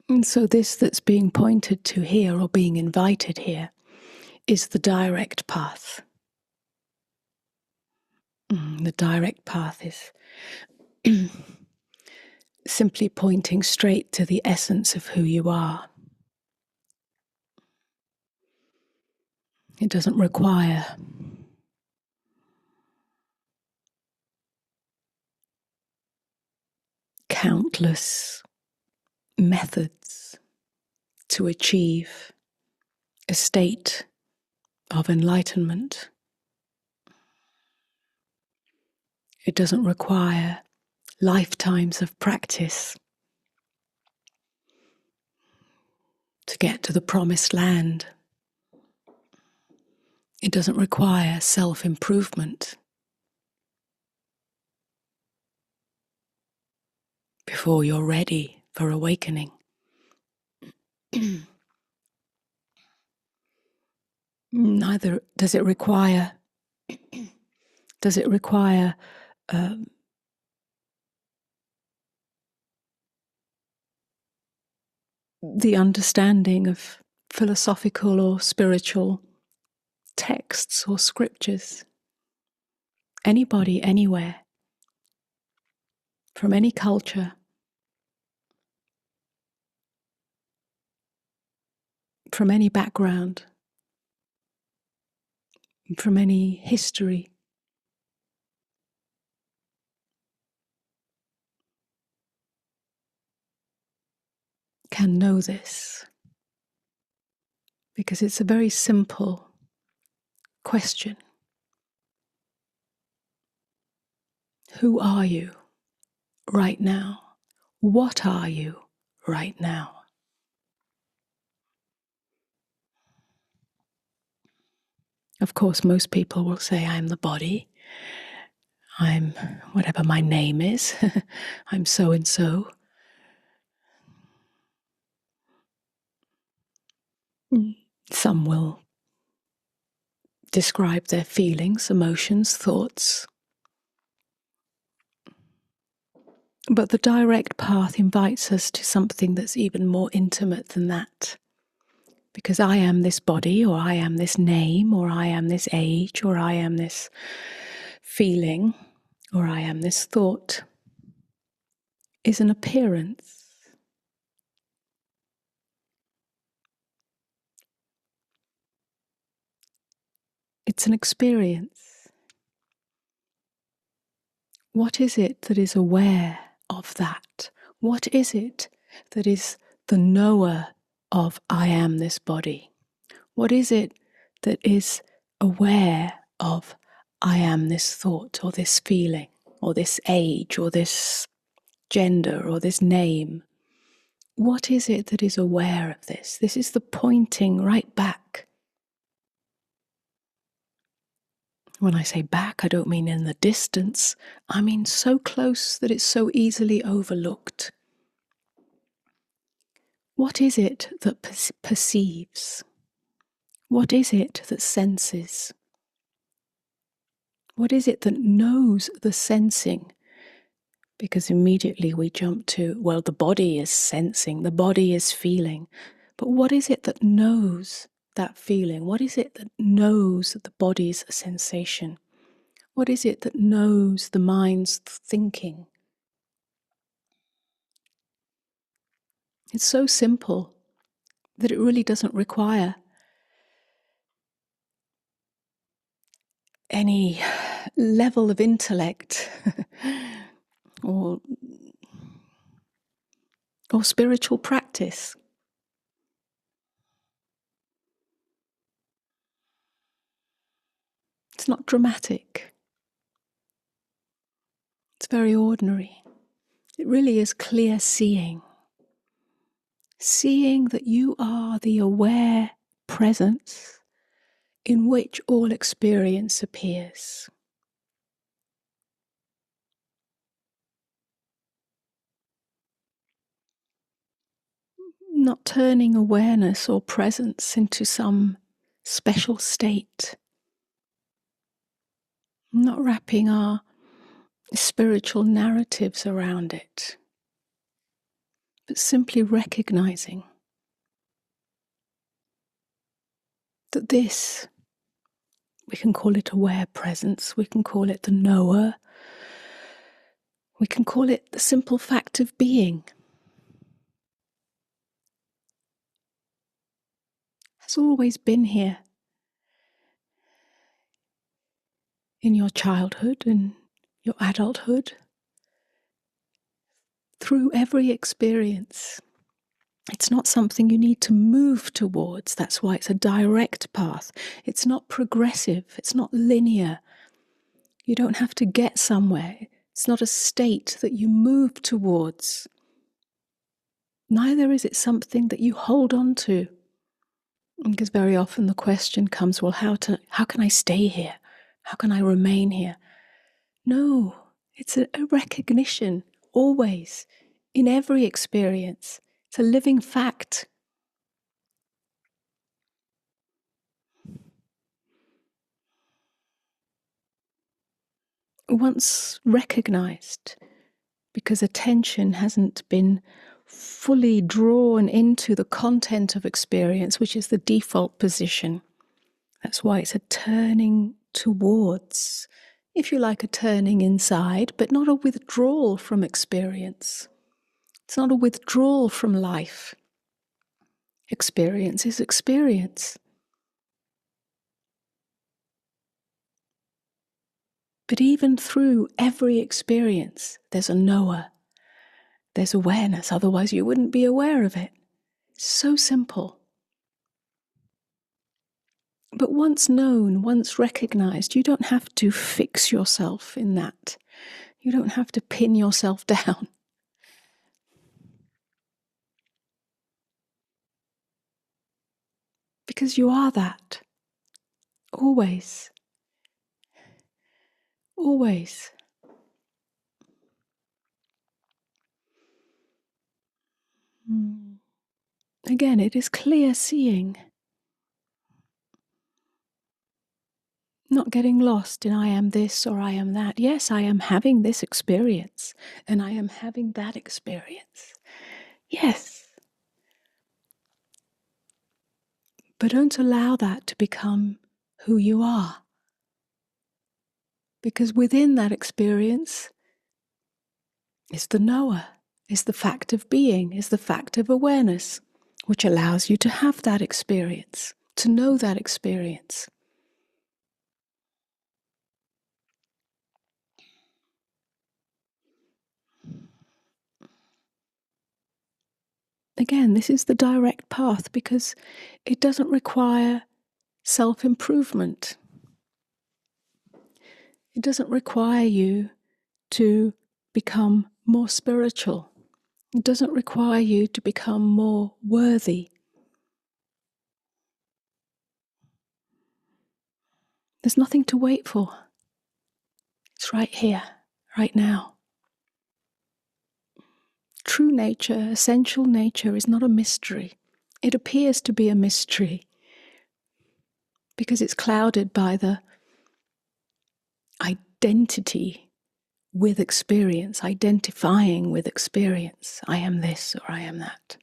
And so this that's being pointed to here, or being invited here, is the direct path. The direct path is simply pointing straight to the essence of who you are. It doesn't require countless methods to achieve a state of enlightenment. It doesn't require lifetimes of practice to get to the promised land. It doesn't require self-improvement before you're ready for awakening. Neither does it require the understanding of philosophical or spiritual texts or scriptures. Anybody, anywhere, from any culture, from any background, from any history, can know this, because it's a very simple question. Who are you right now? What are you right now? Of course, most people will say, I'm the body, I'm whatever my name is, I'm so and so. Some will describe their feelings, emotions, thoughts. But the direct path invites us to something that's even more intimate than that. Because I am this body, or I am this name, or I am this age, or I am this feeling, or I am this thought, is an appearance. It's an experience. What is it that is aware of that? What is it that is the knower of I am this body? What is it that is aware of I am this thought, or this feeling, or this age, or this gender, or this name? What is it that is aware of this? This is the pointing right back. When I say back, I don't mean in the distance. I mean so close that it's so easily overlooked. What is it that perceives? What is it that senses? What is it that knows the sensing? Because immediately we jump to, well, the body is sensing, the body is feeling. But what is it that knows that feeling? What is it that knows the body's sensation? What is it that knows the mind's thinking? It's so simple that it really doesn't require any level of intellect or spiritual practice. It's not dramatic. It's very ordinary. It really is clear seeing. Seeing that you are the aware presence in which all experience appears. Not turning awareness or presence into some special state. Not wrapping our spiritual narratives around it. but simply recognizing that this, we can call it aware presence, we can call it the knower, we can call it the simple fact of being, has always been here in your childhood and your adulthood, through every experience. It's not something you need to move towards. That's why it's a direct path. It's not progressive. It's not linear. You don't have to get somewhere. It's not a state that you move towards. Neither is it something that you hold on to. Because very often the question comes, well, how can I stay here? How can I remain here? No, it's a recognition, always, in every experience. It's a living fact. Once recognized, because attention hasn't been fully drawn into the content of experience, which is the default position. That's why it's a turning towards, if you like, a turning inside, but not a withdrawal from experience. It's not a withdrawal from life. Experience is experience. But even through every experience, there's a knower. There's awareness, otherwise you wouldn't be aware of it. It's so simple. But once known, once recognized, you don't have to fix yourself in that. You don't have to pin yourself down. Because you are that. Always. Always. Again, it is clear seeing. Not getting lost in I am this or I am that. Yes, I am having this experience and I am having that experience. Yes. But don't allow that to become who you are. Because within that experience is the knower, is the fact of being, is the fact of awareness, which allows you to have that experience, to know that experience. Again, this is the direct path because it doesn't require self-improvement. It doesn't require you to become more spiritual. It doesn't require you to become more worthy. There's nothing to wait for. It's right here, right now. True nature, essential nature is not a mystery. It appears to be a mystery because it's clouded by the identity with experience, identifying with experience. I am this or I am that.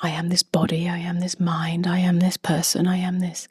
I am this body, I am this mind, I am this person, I am this.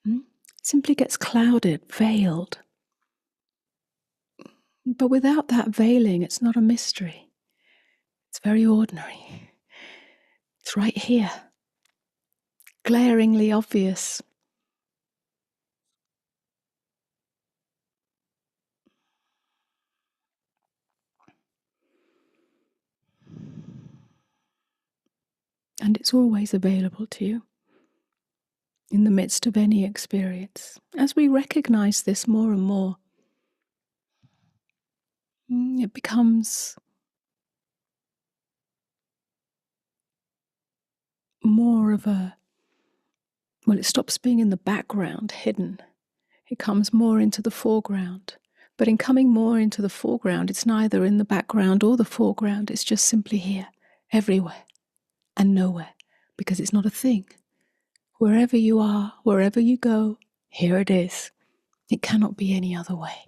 It simply gets clouded, veiled. But without that veiling, it's not a mystery. It's very ordinary. It's right here, glaringly obvious. And it's always available to you in the midst of any experience. As we recognize this more and more, it becomes more of it stops being in the background, hidden. It comes more into the foreground. But in coming more into the foreground, it's neither in the background or the foreground. It's just simply here, everywhere and nowhere, because it's not a thing. Wherever you are, wherever you go, here it is. It cannot be any other way.